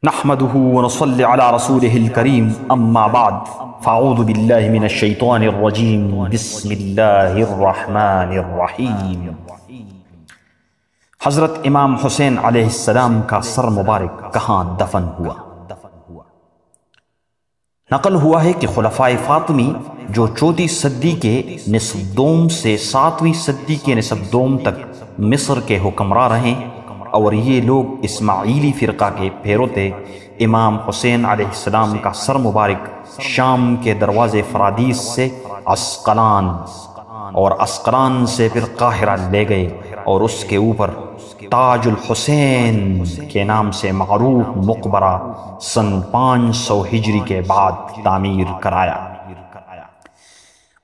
نحمده ونصلي على رسوله الكريم اما بعد فاعوذ بالله من الشيطان الرجيم بسم الله الرحمن الرحیم۔ حضرت امام حسین علیہ السلام کا سر مبارک کہاں دفن ہوا؟ نقل ہوا ہے کہ خلفائے فاطمی جو چوتھی صدی کے نصف دوم سے 7ویں صدی کے نصف دوم تک مصر کے حکمراں رہیں، اور یہ لوگ اسماعیلی فرقہ کے پیرو تھے، امام حسین علیہ السلام کا سر مبارک شام کے دروازے فرادیس سے عسقلان اور عسقلان سے پھر قاہرہ لے گئے اور اس کے اوپر تاج الحسین کے نام سے معروف مقبرہ سن 500 ہجری کے بعد تعمیر کرایا۔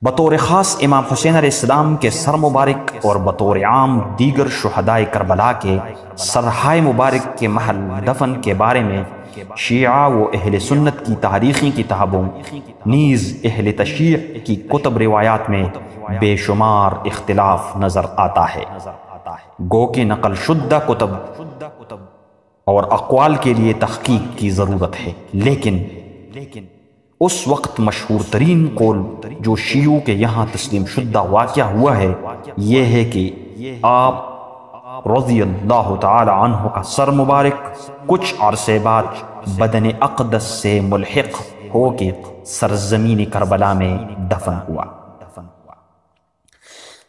بطور خاص امام حسین علیہ السلام کے سر مبارک اور بطور عام دیگر شہدائے کربلا کے سرہائے مبارک کے محل دفن کے بارے میں شیعہ و اہل سنت کی تاریخی کتابوں نیز اہل تشیع کی کتب روایات میں بے شمار اختلاف نظر آتا ہے، گو کہ نقل شدہ کتب اور اقوال کے لیے تحقیق کی ضرورت ہے، لیکن اس وقت مشہور ترین قول جو شیعوں کے یہاں تسلیم شدہ واقعہ ہوا ہے یہ ہے کہ آپ رضی اللہ تعالی عنہ کا سر مبارک کچھ عرصے بعد بدن اقدس سے ملحق ہو کے سرزمین کربلا میں دفن ہوا۔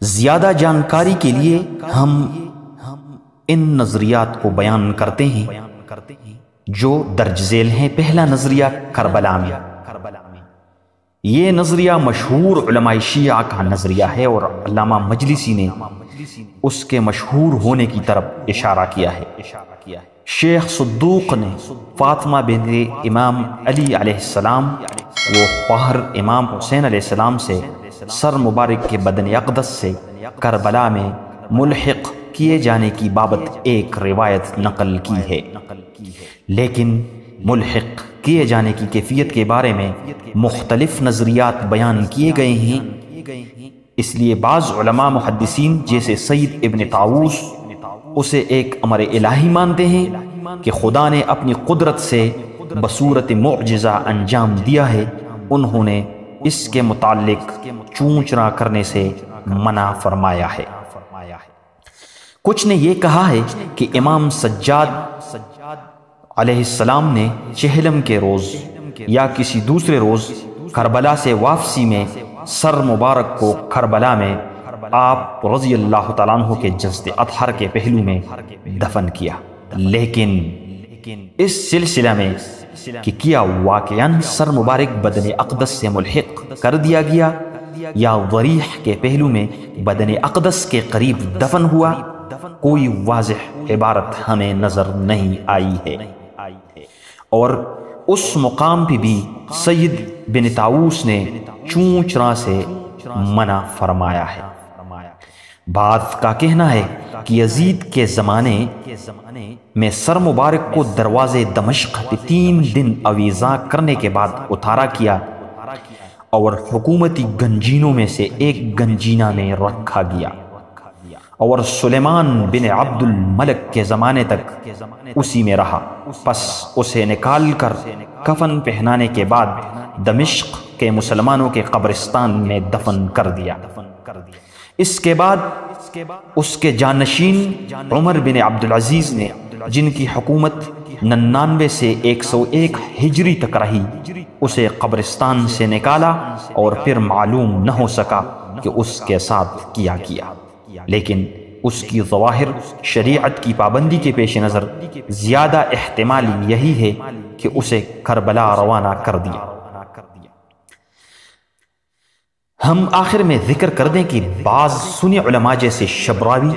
زیادہ جانکاری کے لیے ہم ان نظریات کو بیان کرتے ہیں جو درج ذیل ہیں۔ پہلا نظریہ کربلا میں، یہ نظریہ مشہور علماء شیعہ کا نظریہ ہے اور علامہ مجلسی نے اس کے مشہور ہونے کی طرف اشارہ کیا ہے۔ شیخ صدوق نے فاطمہ بنت امام علی علیہ السلام و خواہر امام حسین علیہ السلام سے سر مبارک کے بدن اقدس سے کربلا میں ملحق کیے جانے کی بابت ایک روایت نقل کی ہے، لیکن ملحق کیے جانے کی کیفیت کے بارے میں مختلف نظریات بیان کیے گئے ہیں۔ اس لیے بعض علماء محدثین جیسے سید ابن طاووس اسے ایک امر الہی مانتے ہیں کہ خدا نے اپنی قدرت سے بصورت معجزہ انجام دیا ہے، انہوں نے اس کے متعلق چونچرا کرنے سے منع فرمایا ہے۔ کچھ نے یہ کہا ہے کہ امام سجاد علیہ السلام نے چہلم کے روز یا کسی دوسرے روز کربلا سے واپسی میں سر مبارک کو کربلا میں آپ رضی اللہ تعالیٰ عنہ کے جسد اطہر کے پہلو میں دفن کیا، لیکن اس سلسلہ میں کہ کیا واقعاً سر مبارک بدن اقدس سے ملحق کر دیا گیا یا ضریح کے پہلو میں بدن اقدس کے قریب دفن ہوا، کوئی واضح عبارت ہمیں نظر نہیں آئی ہے، اور اس مقام پہ بھی سید بن طاووس نے چونچرا سے منع فرمایا ہے۔ بعض کا کہنا ہے کہ یزید کے زمانے میں سر مبارک کو دروازے دمشق پہ 3 دن اویزاں کرنے کے بعد اتارا کیا اور حکومتی گنجینوں میں سے ایک گنجینہ میں رکھا گیا، اور سلیمان بن عبد الملک کے زمانے تک اسی میں رہا، پس اسے نکال کر کفن پہنانے کے بعد دمشق کے مسلمانوں کے قبرستان میں دفن کر دیا۔ اس کے بعد اس کے جانشین عمر بن عبدالعزیز نے، جن کی حکومت 99 سے 101 ہجری تک رہی، اسے قبرستان سے نکالا اور پھر معلوم نہ ہو سکا کہ اس کے ساتھ کیا کیا، لیکن اس کی ظواہر شریعت کی پابندی کے پیش نظر زیادہ احتمال یہی ہے کہ اسے کربلا روانہ کر دیا۔ ہم آخر میں ذکر کر دیں کہ بعض سنی علماء جیسے شبراوی،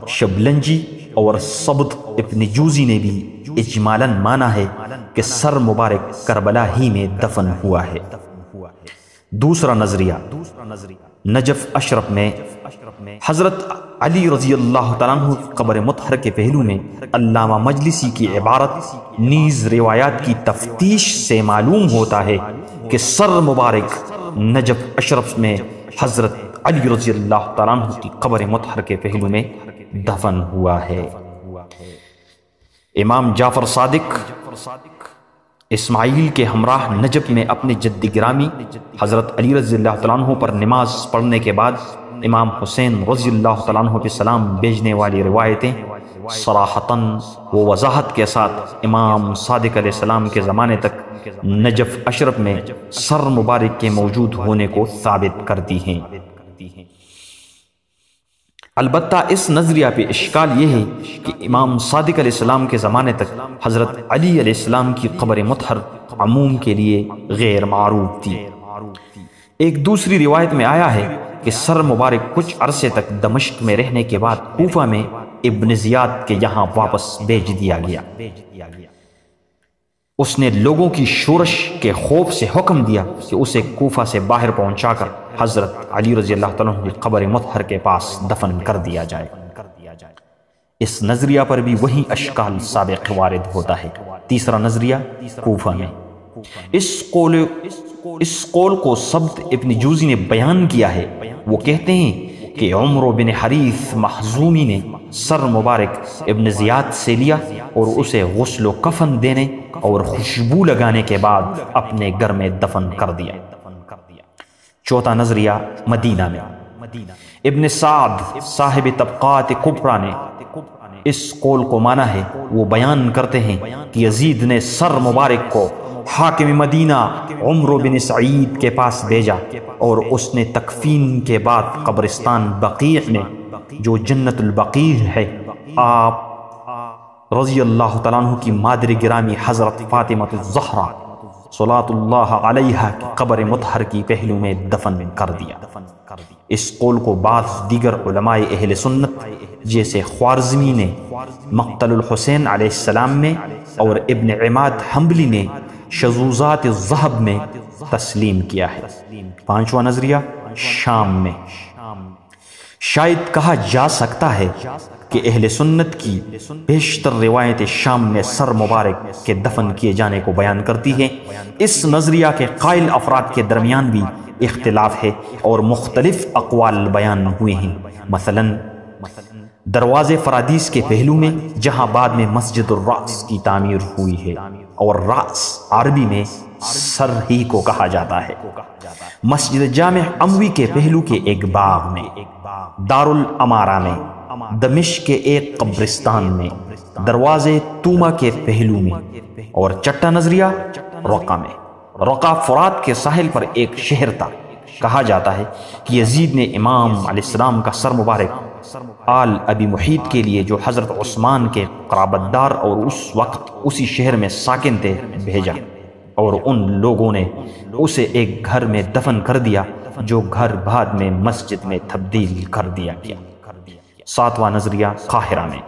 شبلنجی اور سبط ابن جوزی نے بھی اجمالاً مانا ہے کہ سر مبارک کربلا ہی میں دفن ہوا ہے۔ دوسرا نظریہ نجف اشرف میں حضرت علی رضی اللہ تعالیٰ عنہ قبر مطہر کے پہلو میں علامہ مجلسی کی عبارت نیز روایات کی تفتیش سے معلوم ہوتا ہے کہ سر مبارک نجف اشرف میں حضرت علی رضی اللہ تعالیٰ عنہ کی قبر مطہر کے پہلو میں دفن ہوا ہے۔ امام جعفر صادق اسماعیل کے ہمراہ نجف میں اپنے جد گرامی حضرت علی رضی اللہ تعالیٰ عنہ پر نماز پڑھنے کے بعد امام حسین رضی اللہ تعالیٰ عنہ پہ سلام بھیجنے والی روایتیں صراحتاً و وضاحت کے ساتھ امام صادق علیہ السلام کے زمانے تک نجف اشرف میں سر مبارک کے موجود ہونے کو ثابت کرتی ہیں۔ البتہ اس نظریہ پہ اشکال یہ ہے کہ امام صادق علیہ السلام کے زمانے تک حضرت علی علیہ السلام کی قبر مطہر عموم کے لیے غیر معروف تھی۔ ایک دوسری روایت میں آیا ہے کہ سر مبارک کچھ عرصے تک دمشق میں رہنے کے بعد کوفہ میں ابن زیاد کے یہاں واپس بھیج دیا گیا۔ اس نے لوگوں کی شورش کے خوف سے حکم دیا کہ اسے کوفہ سے باہر پہنچا کر حضرت علی رضی اللہ تعالیٰ عنہ کی قبر مطہر کے پاس دفن کر دیا جائے۔ اس نظریہ پر بھی وہی اشکال سابق وارد ہوتا ہے۔ تیسرا نظریہ کوفہ میں اس قول کو سبت ابن جوزی نے بیان کیا ہے۔ وہ کہتے ہیں کہ عمرو بن حریث مخزومی نے سر مبارک ابن زیاد سے لیا اور اسے غسل و کفن دینے اور خوشبو لگانے کے بعد اپنے گھر میں دفن کر دیا۔ چوتھا نظریہ مدینہ میں ابن سعد صاحب طبقات کبریٰ نے اس قول کو مانا ہے۔ وہ بیان کرتے ہیں کہ یزید نے سر مبارک کو حاکم مدینہ عمرو بن سعید کے پاس بھیجا اور اس نے تکفین کے بعد قبرستان بقیع میں جو جنت البقیع ہے آپ رضی اللہ تعالیٰ عنہ کی مادر گرامی حضرت فاطمہ الزہرا صلاۃ اللہ علیہا کی قبر مطہر کی پہلو میں دفن کر دیا۔ اس قول کو بعض دیگر علماء اہل سنت جیسے خوارزمی نے مقتل الحسین علیہ السلام میں اور ابن عماد حنبلی نے شذوذات الذہب میں تسلیم کیا ہے۔ پانچواں نظریہ شام میں شاید کہا جا سکتا ہے کہ اہل سنت کی بیشتر روایت شام میں سر مبارک کے دفن کیے جانے کو بیان کرتی ہیں۔ اس نظریہ کے قائل افراد کے درمیان بھی اختلاف ہے اور مختلف اقوال بیان ہوئے ہیں۔ مثلاً دروازے فرادیس کے پہلو میں جہاں بعد میں مسجد الرأس کی تعمیر ہوئی ہے اور رأس عربی میں سر ہی کو کہا جاتا ہے، مسجد جامع اموی کے پہلو کے ایک باغ میں، دارالامارہ میں، دمشق کے ایک قبرستان میں، دروازے توما کے پہلو میں، اور چھٹا نظریہ رقہ میں۔ رقہ فرات کے ساحل پر ایک شہر تھا۔ کہا جاتا ہے کہ یزید نے امام علیہ السلام کا سر مبارک آل ابی محیط کے لیے جو حضرت عثمان کے قرابت دار اور اس وقت اسی شہر میں ساکن تھے بھیجا اور ان لوگوں نے اسے ایک گھر میں دفن کر دیا جو گھر بعد میں مسجد میں تبدیل کر دیا گیا۔ ساتواں نظریہ قاہرہ میں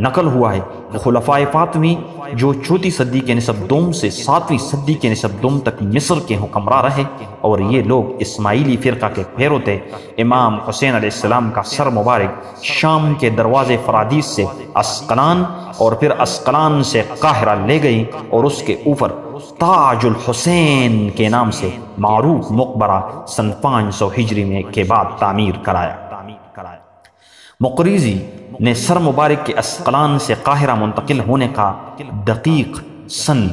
نقل ہوا ہے کہ خلفائے فاطمی جو 4 صدی کے نسب دوم سے 7ویں صدی کے نسب دوم تک مصر کے حکمراں رہے اور یہ لوگ اسماعیلی فرقہ کے پیرو تھے، امام حسین علیہ السلام کا سر مبارک شام کے دروازے فرادیس سے اسقلان اور پھر اسقلان سے قاہرہ لے گئی اور اس کے اوپر تاج الحسین کے نام سے معروف مقبرہ سن 500 ہجری میں کے بعد تعمیر کرایا۔ مقریزی نے سر مبارک کے اسقلان سے قاہرہ منتقل ہونے کا دقیق سن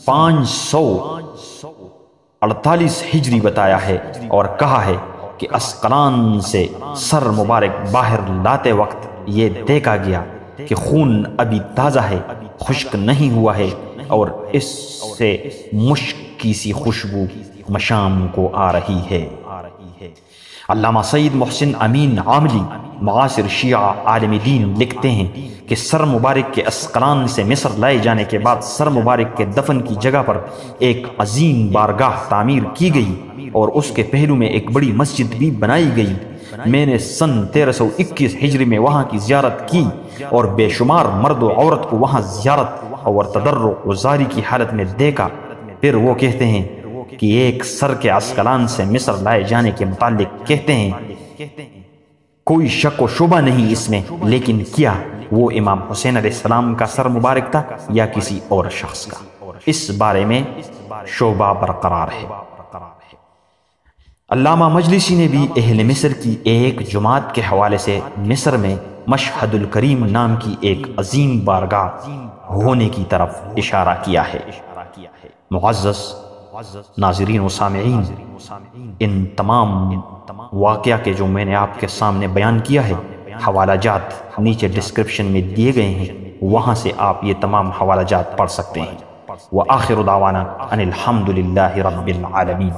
548 ہجری بتایا ہے اور کہا ہے کہ اسقلان سے سر مبارک باہر لاتے وقت یہ دیکھا گیا کہ خون ابھی تازہ ہے، خشک نہیں ہوا ہے اور اس سے مشک کی سی خوشبو مشام کو آ رہی ہے۔ علامہ سید محسن امین عاملی معاصر شیعہ عالم دین لکھتے ہیں کہ سر مبارک کے اسقلان سے مصر لائے جانے کے بعد سر مبارک کے دفن کی جگہ پر ایک عظیم بارگاہ تعمیر کی گئی اور اس کے پہلو میں ایک بڑی مسجد بھی بنائی گئی۔ میں نے سن 1321 ہجری میں وہاں کی زیارت کی اور بے شمار مرد و عورت کو وہاں زیارت اور تضرع و زاری کی حالت میں دیکھا۔ پھر وہ کہتے ہیں کہ ایک سر کے اسقلان سے مصر لائے جانے کے متعلق کہتے ہیں کوئی شک و شبہ نہیں اس میں، لیکن کیا وہ امام حسین علیہ السلام کا سر مبارک تھا یا کسی اور شخص کا، اس بارے میں شبہ برقرار ہے۔ علامہ مجلسی نے بھی اہل مصر کی ایک جماعت کے حوالے سے مصر میں مشہد الکریم نام کی ایک عظیم بارگاہ ہونے کی طرف اشارہ کیا ہے۔ معزز ناظرین و سامعین، ان تمام واقعہ کے جو میں نے آپ کے سامنے بیان کیا ہے، حوالہ جات نیچے ڈسکرپشن میں دیے گئے ہیں، وہاں سے آپ یہ تمام حوالہ جات پڑھ سکتے ہیں۔ وآخر دعوانا ان الحمد للہ رب العالمین۔